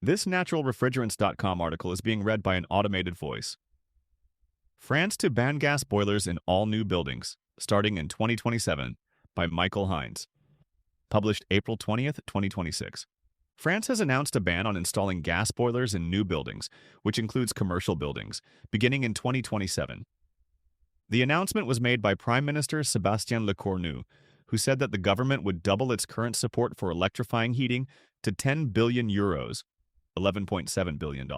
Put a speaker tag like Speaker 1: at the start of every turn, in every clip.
Speaker 1: This naturalrefrigerants.com article is being read by an automated voice. France to ban gas boilers in all new buildings, starting in 2027, by Michael Hines. Published April 20th, 2026. France has announced a ban on installing gas boilers in new buildings, which includes commercial buildings, beginning in 2027. The announcement was made by Prime Minister Sébastien Lecornu, who said that the government would double its current support for electrifying heating to 10 billion euros, $11.7 billion,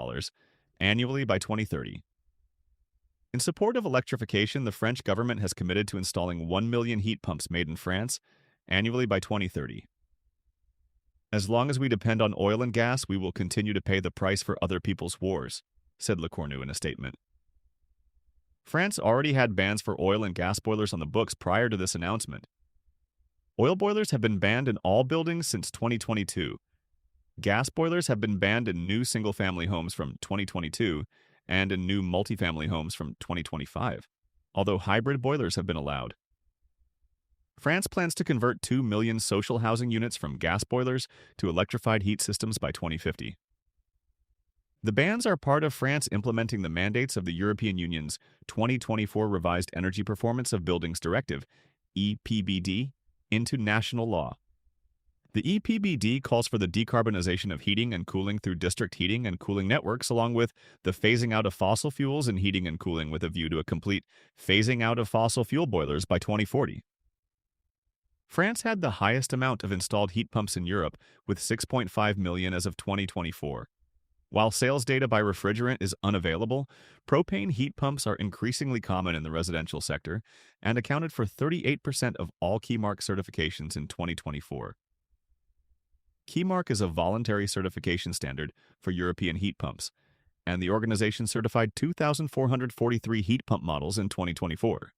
Speaker 1: annually by 2030. In support of electrification, the French government has committed to installing 1 million heat pumps made in France annually by 2030. As long as we depend on oil and gas, we will continue to pay the price for other people's wars, said Lecornu in a statement. France already had bans for oil and gas boilers on the books prior to this announcement. Oil boilers have been banned in all buildings since 2022. Gas boilers have been banned in new single-family homes from 2022 and in new multifamily homes from 2025, although hybrid boilers have been allowed. France plans to convert 2 million social housing units from gas boilers to electrified heat systems by 2050. The bans are part of France implementing the mandates of the European Union's 2024 Revised Energy Performance of Buildings Directive, EPBD, into national law. The EPBD calls for the decarbonization of heating and cooling through district heating and cooling networks, along with the phasing out of fossil fuels in heating and cooling with a view to a complete phasing out of fossil fuel boilers by 2040. France had the highest amount of installed heat pumps in Europe, with 6.5 million as of 2024. While sales data by refrigerant is unavailable, propane heat pumps are increasingly common in the residential sector and accounted for 38% of all KeyMark certifications in 2024. KeyMark is a voluntary certification standard for European heat pumps, and the organization certified 2,443 heat pump models in 2024.